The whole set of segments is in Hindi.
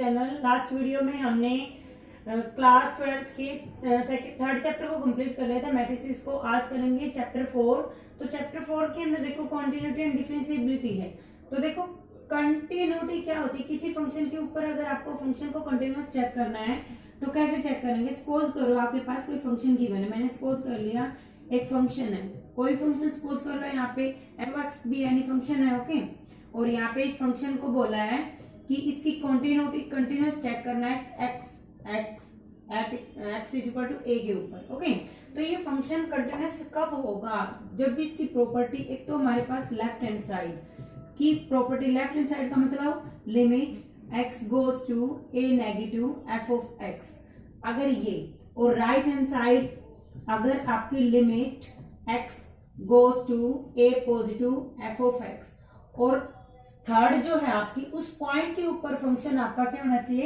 चैनल। लास्ट वीडियो में हमने क्लास 12th के थर्ड चैप्टर को कंप्लीट कर लिया था मैट्रिसेस को। आज करेंगे चैप्टर 4। तो चैप्टर 4 के अंदर देखो कॉन्टिन्यूटी एंड डिफरेंशिएबिलिटी है। तो देखो कंटिन्यूटी क्या होती है, किसी फंक्शन के ऊपर अगर आपको फंक्शन को कंटिन्यूअस चेक करना है तो कैसे चेक करेंगे। सपोज करो आपके पास कोई फंक्शन गिवन है, मैंने सपोज कर लिया एक फंक्शन है, कोई फंक्शन सपोज कर लो यहाँ पे f(x) भी यानी फंक्शन है, ओके। और यहाँ पे इस फंक्शन को बोला है कि इसकी कंटिन्यूटी कंटिन्यूअस चेक करना है x इक्वल टू a के ऊपर, ओके। तो ये फंक्शन कंटिन्यूअस कब होगा, जब भी इसकी प्रॉपर्टी, एक तो हमारे पास लेफ्ट हैंड साइड की प्रॉपर्टी, लेफ्ट हैंड साइड का मतलब limit x goes to a negative f(x), अगर ये, और राइट हैंड साइड अगर आपकी limit x goes to a positive f(x), और थर्ड जो है आपकी उस पॉइंट के ऊपर फंक्शन आपका क्या होना चाहिए,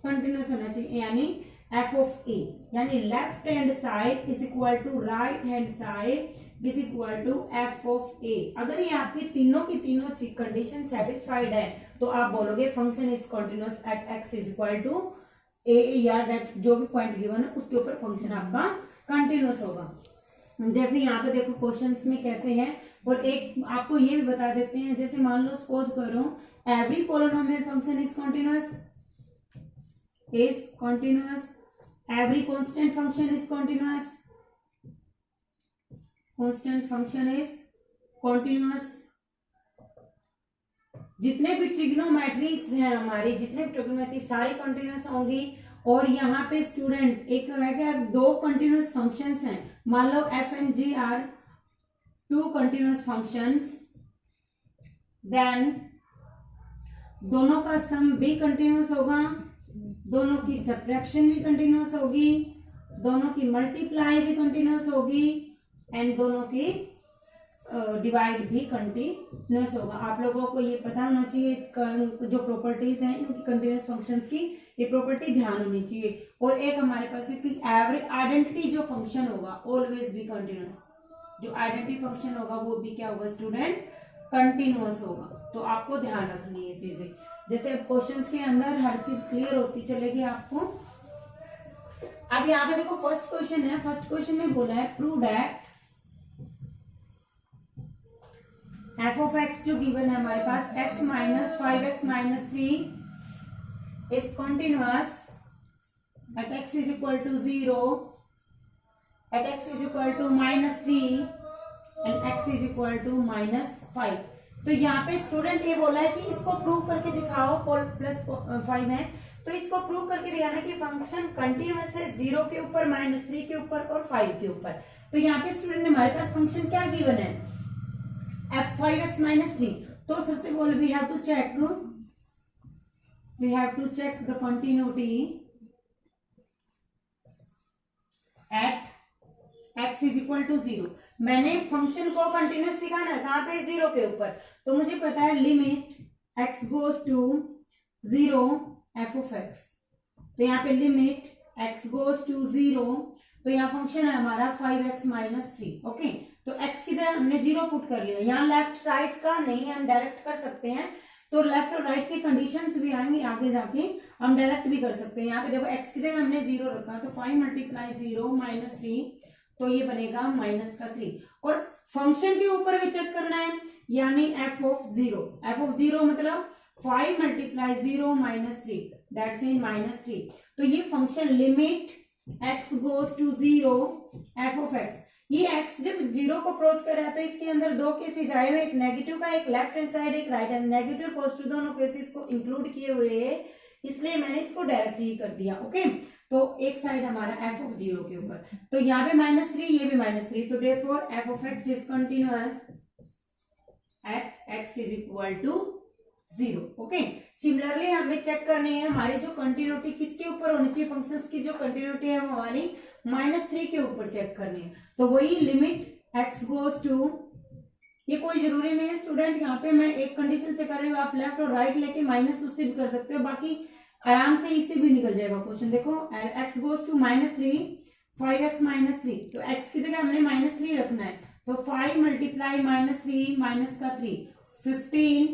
कंटिन्यूअस होना चाहिए, यानी f(a), यानी left hand side is equal to right hand side is equal to f(a). अगर ये आपकी तीनों की तीनों कंडीशन सेटिस्फाइड है तो आप बोलोगे function is continuous at x is equal to a, या दैट जो भी पॉइंट गिवन है उसके ऊपर फंक्शन आपका कंटिन्यूअस होगा। जैसे यहाँ पे देखो क्वेश्चंस में कैसे है, और एक आपको ये भी बता देते हैं, जैसे मान लो सपोज करो every polynomial function is continuous, every constant function is continuous, constant function is continuous. जितने भी ट्रिग्नोमेट्रीज हैं हमारी, जितने भी ट्रिग्नोमेट्री सारी कंटिन्यूअस होंगी। और यहाँ पे स्टूडेंट एक है क्या, दो कंटिन्यूअस फंक्शंस हैं, मान लो f and g are two continuous functions, then दोनों का सम भी कंटिन्यूअस होगा, दोनों की सब्ट्रैक्शन भी कंटिन्यूअस होगी, दोनों की मल्टीप्लाई भी कंटिन्यूअस होगी, एंड दोनों की डिवाइड भी कंटिन्यूअस होगा। आप लोगों को ये पता होना चाहिए, जो प्रॉपर्टीज हैं इनकी कंटिन्यूअस फंक्शंस की, ये प्रॉपर्टी ध्यान होनी चाहिए। और एक हमारे पास एवरेज आइडेंटिटी जो फंक्शन होगा ऑलवेज भी कंटिन्यूअस, जो आइडेंटिटी फंक्शन होगा वो भी क्या होगा स्टूडेंट, कंटिन्यूअस होगा। तो आपको ध्यान रखनी है चीजें, जैसे क्वेश्चंस के अंदर हर चीज क्लियर होती चलेगी आपको। अब यहाँ पे देखो फर्स्ट क्वेश्चन है, फर्स्ट क्वेश्चन में बोला है प्रूव दैट f(x) जो गिवन है हमारे पास x minus 5x minus 3 is continuous at x is equal to 0, at x is equal to -3 and x is equal to -5। तो यहाँ पे स्टूडेंट ये बोला है कि इसको प्रूव करके दिखाओ, +5 है तो इसको प्रूव करके दिखाना कि फंक्शन कंटिन्यूअस है 0 के ऊपर, -3 के ऊपर और 5 के ऊपर। तो यहाँ पे स्टूडेंट हमारे पास फंक्शन क्या गिवन है, f(5x minus 3). तो सबसे पहले we have to check the continuity at x is equal to 0। मैंने फंक्शन को कंटिन्यूअस दिखाना है कहाँ पे, 0 के ऊपर। तो मुझे पता है limit x goes to 0 f(x). तो यहाँ पे लिमिट x गोज टू 0, तो यहाँ फंक्शन है हमारा 5x माइनस 3, ओके। तो x की जगह हमने 0 पुट कर लिया, यहाँ लेफ्ट राइट का नहीं, हम डायरेक्ट कर सकते हैं। तो लेफ्ट और राइट की कंडीशंस भी आएंगी आगे जाके, हम डायरेक्ट भी कर सकते हैं। यहाँ पे देखो x की जगह हमने 0 रखा, तो 5 मल्टीप्लाई 0 -3, तो ये बनेगा -3। और फंक्शन के ऊपर भी चेक करना है, यानी f(0) मतलब 5 मल्टीप्लाई 0 -3 दैट्स मीन -3। तो ये function limit x goes to 0 f(x), ये x जब 0 को अप्रोच कर रहा है तो इसके अंदर दो केसेस आए हुए, एक नेगेटिव का, एक लेफ्ट हैंड साइड, एक राइट हैंड, नेगेटिव पॉजिटिव दोनों केसेस को इंक्लूड किए हुए हैं, इसलिए मैंने इसको डायरेक्ट ही कर दिया, ओके। तो एक साइड हमारा f(0) के ऊपर, तो यहाँ पे -3, ये भी -3, तो therefore f(x) is continuous at x is equal to 0, okay. Similarly हमें चेक करनी है हमारी जो कंटिन्यूटी किसके ऊपर होनी चाहिए, फंक्शंस की जो कंटिन्यूटी है वो हमारी -3 के ऊपर चेक करनी है। तो वही लिमिट x गोज टू, ये कोई जरूरी नहीं है स्टूडेंट, यहाँ पे मैं एक कंडीशन से कर रही हूँ, आप लेफ्ट और राइट लेके माइनस उससे भी कर सकते हो, बाकी आराम से इससे भी निकल जाएगा क्वेश्चन। देखो x goes to -3, 5x minus 3, तो x की जगह हमने -3 रखना है, तो 5 मल्टीप्लाई -3 -3 15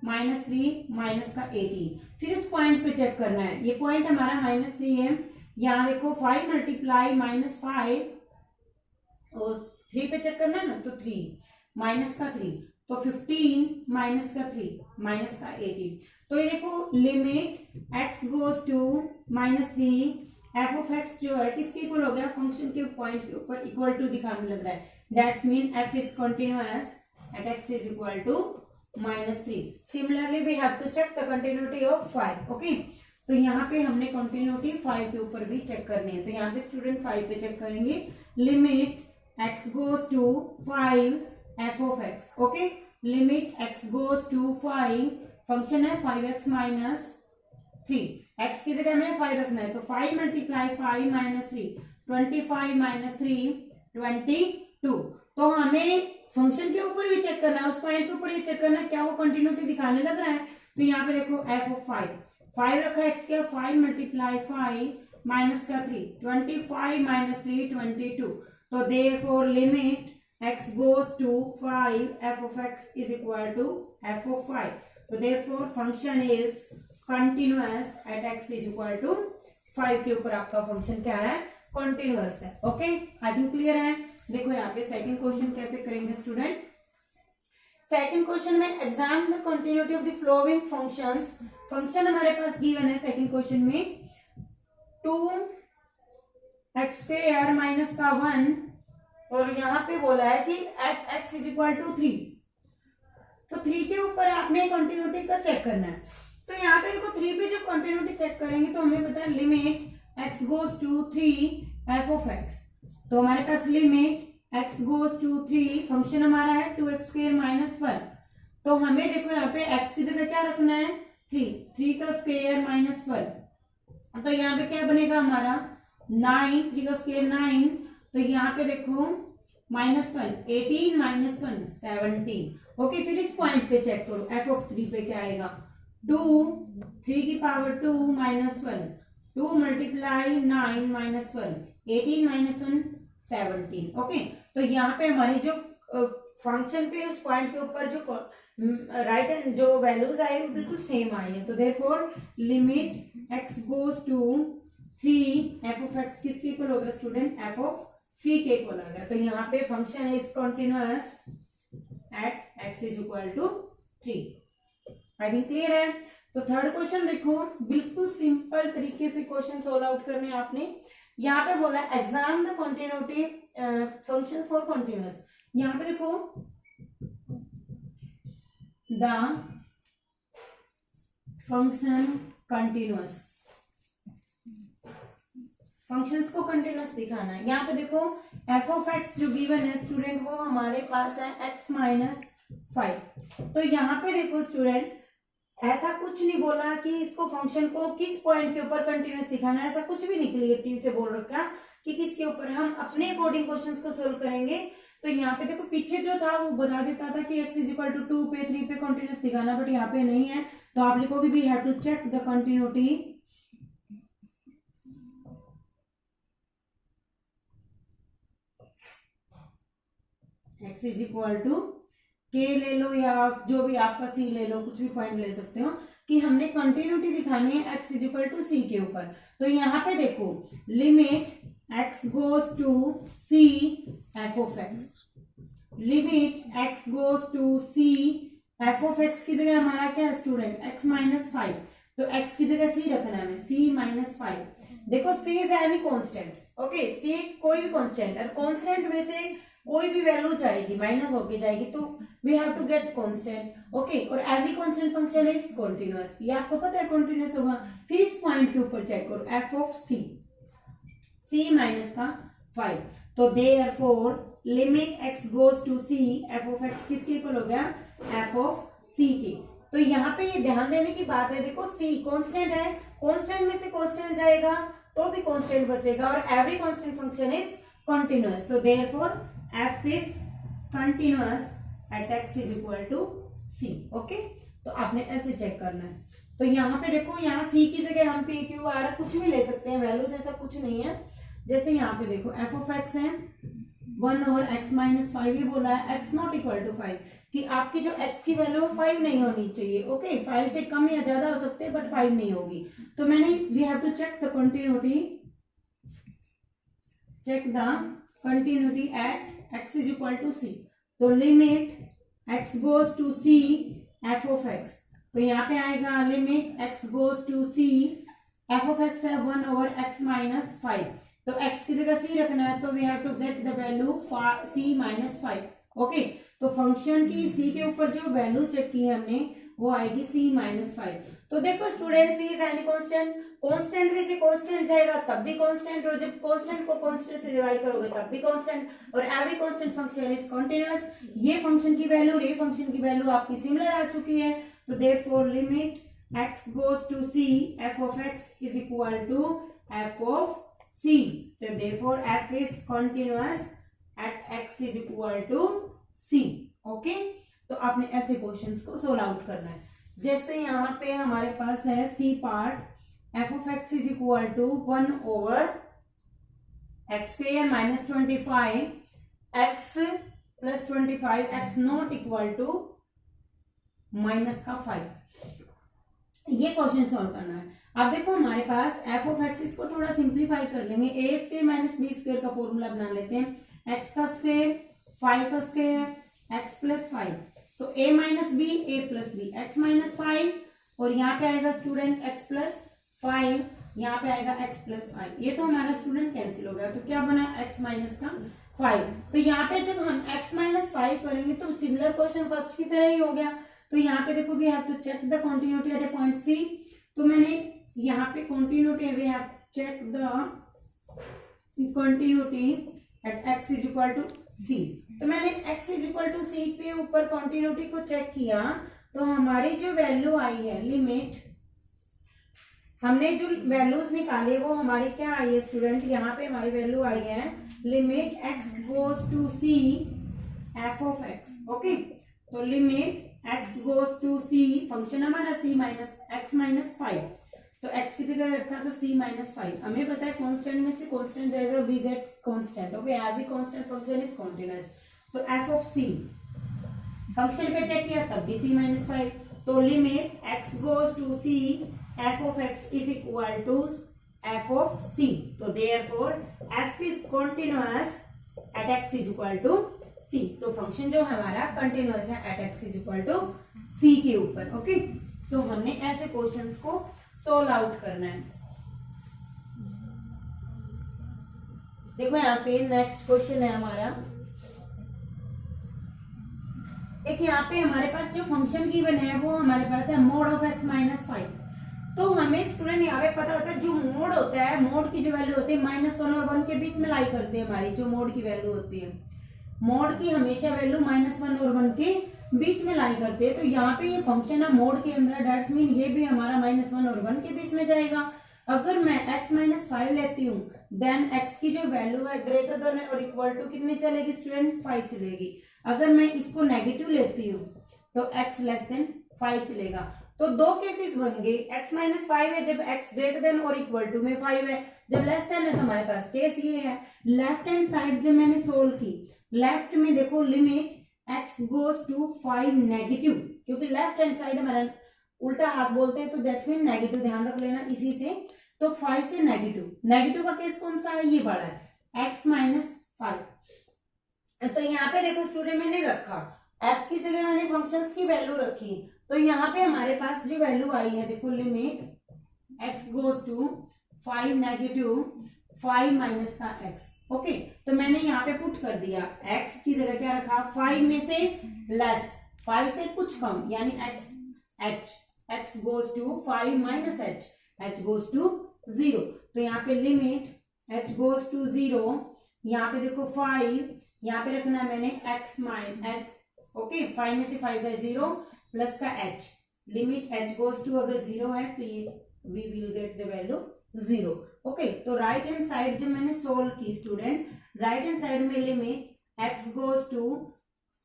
-3 माइनस का 18। फिर उस पॉइंट पे चेक करना है, ये पॉइंट हमारा -3 है। यहाँ देखो 5 मल्टीप्लाई -5 और 3 पे चेक करना है ना, तो 3 माइनस का 3 तो 15 माइनस का 3 माइनस का 18। तो ये देखो limit x goes to -3 f of x जो है किसके इक्वल हो गया, फंक्शन के पॉइंट के ऊपर इक्वल टू दिखाने लग रहा है। That's mean f is continuous at x is equal to -3। Similarly we have to check the continuity of 5। Okay, तो यहाँ पे हमने कंटिन्यूटी 5 के ऊपर भी चेक करनी है। तो यहाँ पे स्टूडेंट 5 पे चेक करेंगे, limit x goes to 5 f of x. Okay, limit x goes to 5, function है 5x माइनस 3, x की जगह हमें 5 रखना है, तो 5 मल्टीप्लाई 5 माइनस 3 25 माइनस 3 22। तो हमें फंक्शन के ऊपर भी चेक करना है, उस पॉइंट के ऊपर भी चेक करना है क्या वो कंटिन्यूटी दिखाने लग रहा है। तो यहाँ पे देखो एफ ऑफ 5 रखा है, x क्या 5 मल्टीप्लाई 5 माइनस का 3 25 माइनस 3 22। तो therefore limit x goes to 5 f of x is equal to f of 5. तो therefore function is continuous at x is equal to 5 के ऊपर आपका फंक्शन क्या है, कंटिन्यूअस है। ओके, आई थिंक क्लियर है। देखो यहाँ पे सेकंड क्वेश्चन कैसे करेंगे स्टूडेंट। सेकंड क्वेश्चन में exam the continuity of the flowing functions. Function हमारे पास गिवन है सेकंड क्वेश्चन में 2x² माइनस का 1 और यहाँ पे बोला है कि at x is equal to 3। तो 3 के ऊपर आपने कंटिन्यूटी का चेक करना है। तो यहाँ पे देखो 3 पे जब कंटिन्यूटी चेक करेंगे तो हमें पता है limit x goes to 3 f of x। तो हमारे पास limit x goes to 3, function हमारा है 2x² माइनस 1। तो हमें देखो यहाँ पे x की जगह क्या रखना है, 3 का स्क्वायर माइनस 1। तो यहाँ पे क्या बनेगा हमारा 9, 3 का स्क्वायर 9। तो यहाँ पे देखो -1 18 माइनस 1 17। ओके, फिर इस पॉइंट पे चेक करो एफ ऑफ 3 पे क्या आएगा, 2 3 की power 2 minus 1 2 multiply 9 minus 1 18 minus 1 17। Okay, तो यहाँ पे हमारी जो फंक्शन पे उस पॉइंट के ऊपर जो राइट एंड जो वैल्यूज आए वो बिल्कुल सेम आई है। तो therefore limit x goes to 3 f of x किसके इक्वल होगा स्टूडेंट, एफ ऑफ 3 के इक्वल आ गया। तो यहाँ पे function is continuous at x is equal to 3। I think clear है। तो थर्ड क्वेश्चन देखो, बिल्कुल सिंपल तरीके से क्वेश्चन सोल्व आउट करने आपने। यहाँ पे बोला exam the continuity function for continuous. यहाँ पे देखो द फंक्शन कंटिन्यूअस, फंक्शंस को कंटिन्यूअस दिखाना है। यहाँ पे देखो एफ ऑफ एक्स जो गिवन है स्टूडेंट वो हमारे पास है x माइनस 5। तो यहाँ पे देखो स्टूडेंट ऐसा कुछ नहीं बोला कि इसको फंक्शन को किस पॉइंट के ऊपर कंटिन्यूअस दिखाना है, ऐसा कुछ भी नहीं क्लियर से बोल रखा कि किसके ऊपर। हम अपने अकॉर्डिंग क्वेश्चंस को सोल्व करेंगे। तो यहाँ पे देखो पीछे जो था वो बता देता था कि x इज इक्वल टू 2 पे 3 पे कंटिन्यूअस दिखाना, बट यहाँ पे नहीं है। तो आप लिखोगे we have to check the continuity x is equal to k ले लो या जो भी आपका c ले लो, कुछ भी पॉइंट ले सकते हो कि हमने कंटिन्यूटी दिखानी है x is equal to c के ऊपर। तो यहाँ पे देखो limit x goes to c f of x, limit x goes to c f of x की जगह हमारा क्या है स्टूडेंट x माइनस 5। तो x की जगह c रखना है c माइनस 5। देखो c is any constant. Okay, c कोई भी कांस्टेंट और कांस्टेंट में से कोई भी वैल्यू जाएगी माइनस होके जाएगी, तो we have to get constant. Okay, और every constant function is continuous, ये आपको पता है कंटीन्यूअस होगा। फिर इस पॉइंट के ऊपर चेक करो एफ ऑफ c माइनस का 5। तो therefore limit x goes to c f of x किसके इक्वल हो गया, एफ ऑफ c के। तो यहाँ पे ये ध्यान देने की बात है, देखो c कांस्टेंट है, कांस्टेंट में से कांस्टेंट जाएगा तो भी कांस्टेंट बचेगा और every constant function is continuous. तो therefore f is continuous at x is equal to c। Okay, तो आपने ऐसे चेक करना है। तो यहाँ पे देखो यहाँ c की जगह हम p q r कुछ भी ले सकते हैं, वैल्यूज ऐसा कुछ नहीं है। जैसे यहाँ पे देखो f of x है 1/x-5 ये बोला है x नॉट इक्वल टू 5 कि आपकी जो x की वैल्यू है 5 नहीं होनी चाहिए। ओके 5 से कम या ज्यादा हो सकते हैं बट 5 नहीं होगी। तो मैंने we have to check the continuity at x is equal to c। तो limit x goes to c f of x, तो यहाँ पे आएगा limit x goes to c f of x है 1/x-5, तो x की जगह c रखना है तो we have to get the value c-5। Okay तो फंक्शन की c के ऊपर जो वैल्यू चेक की है हमने वो आएगी c-5। तो देखो student c is any constant, constant में से कांस्टेंट जाएगा तब भी कांस्टेंट, और जब कांस्टेंट को कांस्टेंट से डिवाइड करोगे तब भी कांस्टेंट, और every constant function is continuous. ये फंक्शन की वैल्यू और ये फंक्शन की वैल्यू आपकी सिमिलर आ चुकी है, तो therefore limit x goes to c f of x is equal to f of c, so therefore f is continuous at x is equal to c। Okay तो आपने ऐसे क्वेश्चंस को सोल्व आउट करना है। जैसे यहाँ पे हमारे पास है c part f of x is equal to 1/x square minus 25 x plus 25 x not equal to minus का 5, ये क्वेश्चन सॉल्व करना है। अब देखो हमारे पास f ऑफ x, इसको थोड़ा सिंप्लीफाई कर लेंगे, a square minus b square का फॉर्मूला बना लेते हैं। x का स्क्वायर 5 का स्क्वायर x प्लस 5, तो a minus b a plus b x minus 5, और यहाँ पे आएगा स्टूडेंट x प्लस 5, यहाँ पे आएगा x प्लस 5, ये तो हमारा स्टूडेंट कैंसिल हो गया, तो क्या बना x माइनस का 5। तो यहाँ पे जब हम x माइनस 5 करेंगे तो सिमिलर क्वेश्चन फर्स्ट की तरह ही हो गया। तो यहाँ पे देखो we have to check the continuity at a point c, तो मैंने यहाँ पे continuity we have check the continuity at x is equal to c, तो मैंने x is equal to c पे ऊपर कंटिन्यूटी को चेक किया, तो हमारी जो वैल्यू आई है लिमिट, हमने जो वैल्यूज निकाले वो हमारी क्या आई है स्टूडेंट, यहाँ पे हमारी वैल्यू आई है limit x goes to c f of x। Okay तो limit x goes to c, function हमारा c माइनस x माइनस 5, तो x की जगह रखा तो c माइनस 5, हमें पता है कांस्टेंट में से कांस्टेंट जाएगा we get constant. Okay every constant function is continuous, तो f ऑफ c फंक्शन पे चेक किया तब भी c माइनस 5, तो limit x goes to c f of x is equal to f of c, तो therefore f is continuous at x is equal to c, तो फंक्शन जो हमारा कंटिन्यूअस है at x is equal to c के ऊपर। ओके तो हमने ऐसे क्वेश्चंस को सोल्व आउट करना है। देखो यहाँ पे नेक्स्ट क्वेश्चन है हमारा, एक यहाँ पे हमारे पास जो फंक्शन गिवन है वो हमारे पास है मोड ऑफ x माइनस 5, तो हमें स्टूडेंट यहाँ पे पता होता है जो मोड होता है, मोड की जो वैल्यू होती है -1 और 1 के बीच में लाई करती है, हमारी जो मोड की वैल्यू होती है, मोड की हमेशा वैल्यू -1 और 1 के बीच में लाई करते हैं। तो यहाँ पे ये फंक्शन है मोड के अंदर, डेट्स मीन ये भी हमारा -1 और 1 के बीच में जाएगा। अगर मैं x माइनस 5 लेती हूँ देन x की जो वैल्यू है ग्रेटर देन और इक्वल टू कितनी चलेगी स्टूडेंट 5 चलेगी। अगर मैं इसको नेगेटिव लेती हूँ तो x लेस देन 5 चलेगा। तो दो केसेस बन गए, x माइनस 5 है जब x ग्रेटर देन और इक्वल टू में 5 है, जब लेस देन है तो हमारे पास केस ये है। लेफ्ट हैंड साइड जब मैंने सोल्व की, लेफ्ट में देखो limit x goes to 5 negative, क्योंकि लेफ्ट हैंड साइड हमारा उल्टा हाथ बोलते हैं तो दैट्स मीन नेगेटिव, ध्यान रख लेना इसी से। तो 5 से नेगेटिव का केस कौन सा है, ये बड़ा है x माइनस 5। तो यहाँ पे देखो स्टूडेंट मैंने रखा f की जगह मैंने फंक्शंस की वैल्यू रखी, तो यहाँ पे हमारे पास जो वैल्यू आई है देखो limit x goes to 5 negative 5 minus का x। ओके तो मैंने यहाँ पे पुट कर दिया x की जगह क्या रखा 5 में से लेस, 5 से कुछ कम, यानी x goes to 5 minus h goes to 0। तो यहाँ पे लिमिट h गोज टू 0, यहाँ पे देखो 5, यहाँ पे रखना मैंने x माइनस ओके 5 में से 5 है 0 प्लस का h, limit h goes to अगर 0 है तो ये we will get the value 0। Okay तो राइट हैंड साइड जब मैंने सोल्व की स्टूडेंट, राइट हैंड साइड में limit x goes to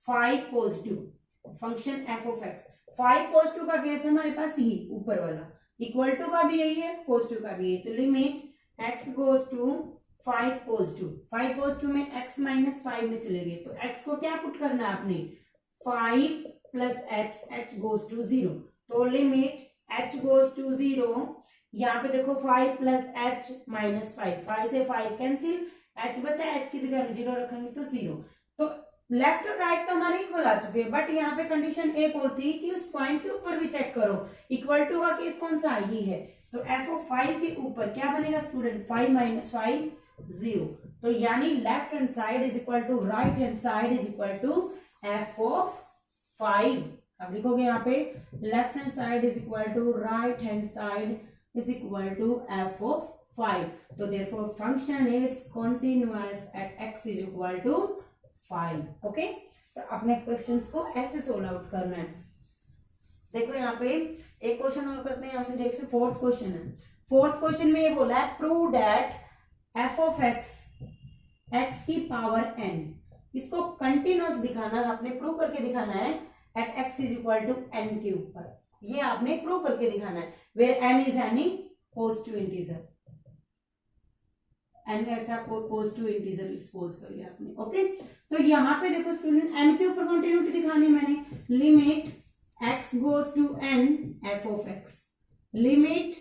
5 positive, function f of x 5 positive का केस है हमारे पास ये ऊपर वाला, इक्वल टू का भी यही है पॉजिटिव का भी है, तो limit x goes to 5 positive में x -5 में चले गए, तो x को क्या पुट करना है आपने, 5 प्लस h गोज टू 0, तो लिमिट h गोज टू 0, यहाँ पे देखो 5 प्लस h -5, 5 से 5 कैंसिल, h बचा, h की जगह हम 0 रखेंगे तो 0। तो लेफ्ट और राइट तो हमारे इक्वल आ चुके हैं, बट यहाँ पे कंडीशन एक और थी कि उस पॉइंट के ऊपर भी चेक करो, इक्वल टू का केस कौन सा ये है, तो f(5) के ऊपर क्या बनेगा स्टूडेंट, 5 - 5 0, तो यानी left hand side is equal to right hand side is equal to f(5). अब लिखोगे यहाँ पे left hand side is equal to right hand side is equal to f(5), तो therefore function is continuous at x is equal to 5। Okay, तो अपने क्वेश्चंस को ऐसे सोल्व आउट करना है। देखो यहाँ पे एक क्वेश्चन और करते हैं, हमने देखो फोर्थ क्वेश्चन है। फोर्थ क्वेश्चन में ये बोला है प्रूव दैट f(x) x की पावर n, इसको कंटिन्यूअस दिखाना है, आपने प्रूव करके दिखाना है at x is equal to n के ऊपर, ये आपने प्रूव करके दिखाना है, where n is any positive integer, n ऐसा पॉजिटिव इंटीजर सपोज कर लिया आपने। ओके, तो यहाँ पे देखो स्टूडेंट n के ऊपर कंटिन्यूटी दिखानी है मैंने, limit x goes to n f(x), limit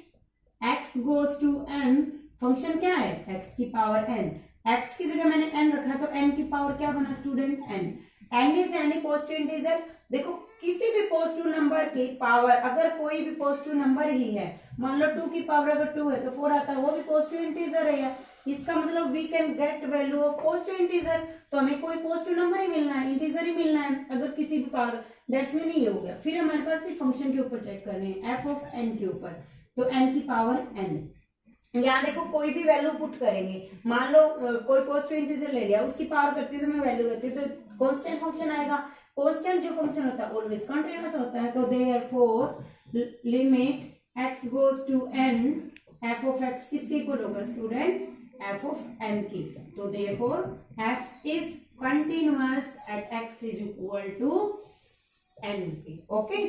x goes to n, function क्या है x की पावर n, x की जगह मैंने n रखा तो n की पावर क्या बना student n is any positive integer. देखो किसी भी पॉजिटिव नंबर की पावर, अगर कोई भी पॉजिटिव नंबर ही है, मान लो 2 की पावर अगर 2 है तो 4 आता है, वो भी पॉजिटिव इंटीजर है, इसका मतलब we can get value of positive integer, तो हमें कोई पॉजिटिव नंबर ही मिलना है, इंटीजर ही मिलना है अगर किसी भी पावर, दैट्स मीन ये हो गया। फिर हमारे पास सिर्फ फंक्शन के ऊपर चेक करने हैं f(n) के ऊपर, तो n की पावर n, यहाँ देखो कोई भी वैल्यू पुट करेंगे, मान लो कोई पॉजिटिव इंटीजर ले लिया, उसकी पावर करती है तो मैं वैल्यू करती हूँ, तो कांस्टेंट फंक्शन आएगा, कांस्टेंट जो फंक्शन होता है ऑलवेज कंटीन्यूअस होता है, तो therefore limit x goes to n f(x) किसके इक्वल होगा स्टूडेंट, f(n) की, तो therefore f is continuous at x is equal to n की। ओके,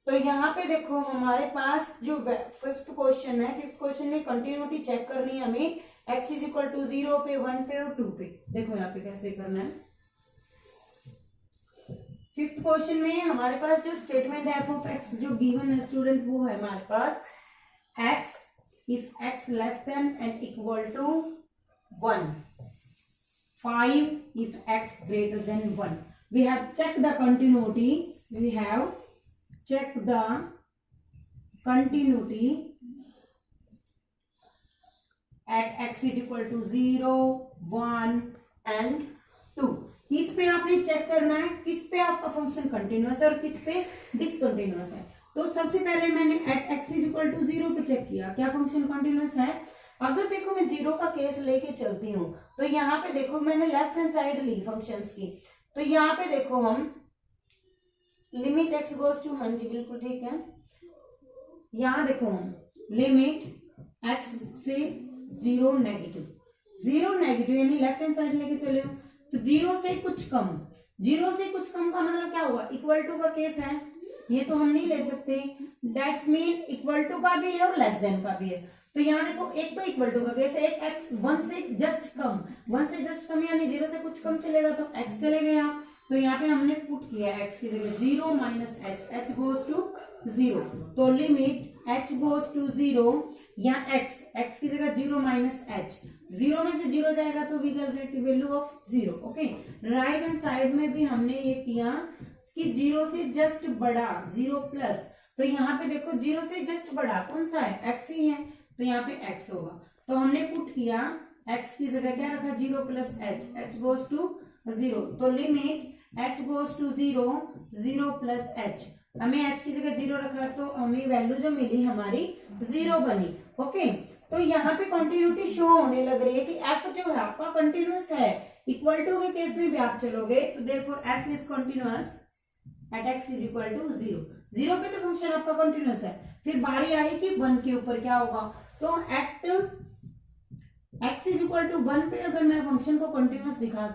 तो यहाँ पे देखो हमारे पास जो फिफ्थ क्वेश्चन है, फिफ्थ क्वेश्चन में कंटिन्यूटी चेक करनी है हमें x इज इक्वल टू 0 पे, 1 पे और 2 पे। देखो यहाँ पे कैसे करना है। फिफ्थ क्वेश्चन में हमारे पास जो स्टेटमेंट है f(x) जो गिवन है स्टूडेंट, वो है हमारे पास x if x less than and equal to 1, 5 if x greater than 1। We have check the continuity, we have check the continuity at x is equal to 0, 1 and 2। इस पे आपने चेक करना है किस पे आपका फंक्शन कंटिन्यूअस है और किस पे डिसकंटिन्यूअस है। तो सबसे पहले मैंने at x is equal to 0 पे चेक किया, क्या फंक्शन कंटिन्यूअस है। अगर देखो मैं 0 का केस लेके चलती हूँ, तो यहाँ पे देखो मैंने लेफ्ट हैंड साइड ली फंक्शंस की, तो यहाँ पे देखो हम लिमिट x गोज टू, हाँ जी बिल्कुल ठीक है, यहाँ देखो हम लिमिट x से 0 नेगेटिव, 0 नेगेटिव यानी लेफ्ट हैंड साइड लेके चले हो, तो 0 से कुछ कम, 0 से कुछ कम का मतलब क्या होगा, इक्वल टू का केस है, ये तो हम नहीं ले सकते, दैट्स मीन इक्वल टू का भी है और लेस देन का भी है। तो यहाँ देखो एक तो इक्वल टू का केस है, एक x 1 से जस्ट कम, 1 से जस्ट कम यानी 0 से कुछ कम चलेगा तो x चले गए यहाँ, तो यहाँ पे हमने पुट किया x की जगह 0 minus h, h goes to 0, तो लिमिट h गोज टू 0 या x की जगह 0 माइनस h, 0 में से 0 जाएगा तो we will get value of 0। Okay, right hand side में भी हमने ये किया कि 0 से जस्ट बड़ा 0 प्लस, तो यहाँ पे देखो 0 से जस्ट बड़ा कौन सा है, x ही है, तो यहाँ पे x होगा, तो हमने पुट किया x की जगह क्या रखा 0 plus h, h goes to 0, तो limit h goes to 0, 0 plus h, हमें h की जगह 0 रखा तो हमें वैल्यू जो मिली हमारी 0 बनी। ओके, तो यहाँ पे कंटिन्यूटी शो होने लग रही है कि f जो है आपका कंटिन्यूअस है, इक्वल टू के केस में भी आप चलोगे तो therefore f is continuous at x is equal to 0, 0 पे तो फंक्शन आपका कंटिन्यूअस है। फिर बारी आई कि 1 के ऊपर क्या होगा, तो at x is equal to 1 पे अगर मैं फंक्शन को कंटिन्यूअस दिखा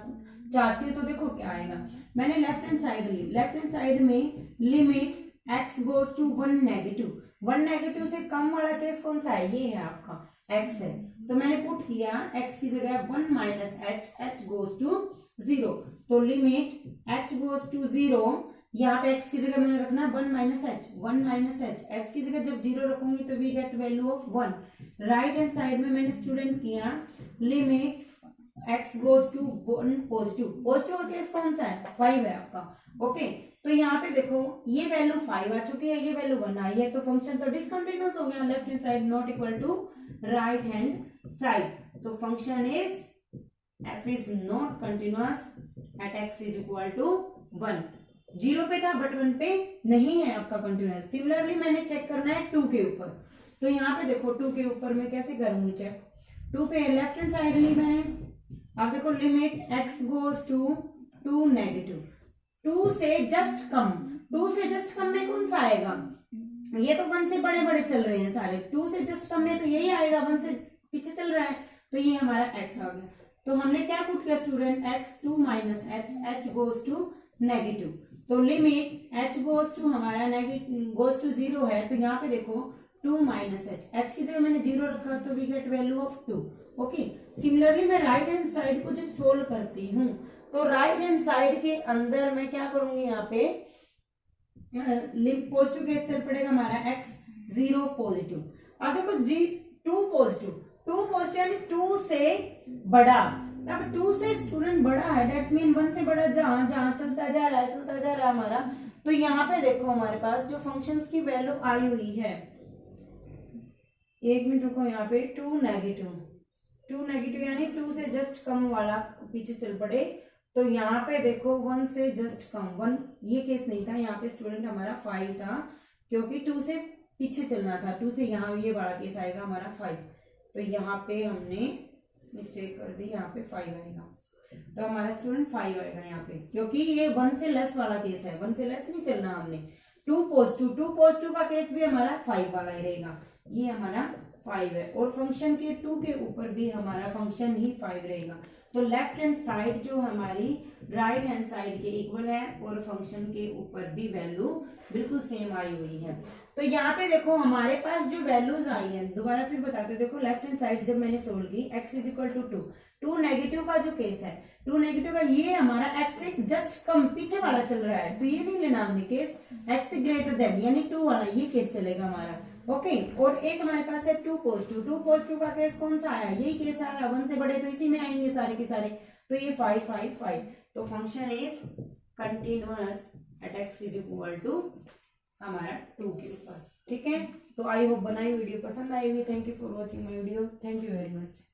चाहती हूँ तो देखो क्या आएगा, मैंने लेफ्ट हैंड साइड ली, लेफ्ट हैंड साइड में limit x goes to 1 negative, 1 negative से कम वाला केस कौन सा है, ये है आपका x है। तो मैंने पुट किया x की जगह 1 minus h, h goes to 0, तो लिमिट h गोज टू 0, यहाँ पे x की जगह मैंने रखना 1 minus h, 1 minus h, h की जगह जब 0 रखूंगी तो we get value of 1। Right hand side में मैंने स्टूडेंट किया limit x goes to 1 positive, positive का केस कौन सा है, 5 है आपका। ओके, तो यहाँ पे देखो ये वैल्यू 5 आ चुकी है, ये वैल्यू 1 आई है, तो फंक्शन तो डिसकंटिन्यूअस हो गया, left hand side not equal to right hand side, तो function is f is not continuous at x is equal to 1। 0 पे था बट 1 पे नहीं है आपका कंटिन्यूअस। सिमिलरली मैंने चेक करना है 2 के ऊपर, तो यहाँ पे देखो 2 के ऊपर मैं कैसे करूंगी चेक, 2 पे लेफ्ट हैंड साइड ली मैंने, अब देखो limit x goes to 2 negative, 2 से जस्ट कम, 2 से जस्ट कम में कौन सा आएगा, ये तो 1 से बड़े बड़े चल रहे हैं सारे, 2 से जस्ट कम में तो यही आएगा, 1 से पीछे चल रहा है, तो ये हमारा x आ गया। तो हमने क्या पुट किया student, x 2 minus h, h goes to negative, तो लिमिट h गोज टू हमारा नेगेटिव गोज टू 0 है, तो यहाँ पे देखो 2 माइनस एच, h की जगह मैंने 0 रखा तो we get value of 2। Okay, similarly मैं राइट हैंड साइड को जब सोल्व करती हूँ तो राइट हैंड साइड के अंदर मैं क्या करूंगी, यहाँ पे पॉजिटिव केस चल पड़ेगा हमारा x 0 पॉजिटिव, अब देखो g 2 पॉजिटिव, 2 पॉजिटिव यानी 2 से बड़ा, अब 2 से स्टूडेंट बड़ा है, डेट्स मीन 1 से बड़ा, जहां जहां चलता जा रहा है हमारा, तो यहाँ पे देखो हमारे पास जो फंक्शंस की वैल्यू आई हुई है, एक मिनट रुको, यहाँ पे 2 नेगेटिव यानी 2 से जस्ट कम वाला पीछे चल पड़े, तो यहाँ पे देखो 1 से जस्ट कम, 1 ये केस नहीं था, यहाँ पे स्टूडेंट हमारा 5 था, क्योंकि 2 से पीछे चलना था, 2 से यहाँ ये बड़ा केस आएगा हमारा 5, तो यहाँ पे हमने मिस्टेक कर दी, यहाँ पे 5 आएगा, तो हमारा स्टूडेंट 5 आएगा यहाँ पे, क्योंकि ये 1 से लेस वाला केस है, 1 से लेस नहीं चलना हमने। 2 पॉजिटिव का केस भी हमारा 5 वाला ही रहेगा, ये हमारा 5 है, और फंक्शन के 2 के ऊपर भी हमारा फंक्शन ही 5 रहेगा, तो लेफ्ट हैंड साइड जो हमारी राइट हैंड साइड के इक्वल है, और फंक्शन के ऊपर भी वैल्यू बिल्कुल सेम आई हुई है। तो यहाँ पे देखो हमारे पास जो वैल्यूज आई हैं, दोबारा फिर बताते, देखो लेफ्ट हैंड साइड जब मैंने सोल्व की x is equal to 2 negative का जो केस है, 2 नेगेटिव का ये हमारा x से जस्ट कम पीछे वाला चल रहा है, तो ये नहीं लेना हमने केस, x से ग्रेटर देन यानी 2 वाला ये केस चलेगा हमारा। ओके, और एक हमारे पास है 2 पॉजिटिव का केस कौन सा आया, यही केस आ रहा है, 1 से बड़े तो इसी में आएंगे सारे के सारे, तो ये 5, तो function is continuous at x is equal to हमारा 2 के ऊपर। ठीक है, तो आई होप बनाई वीडियो पसंद आई हुई, thank you for watching my video, thank you very much.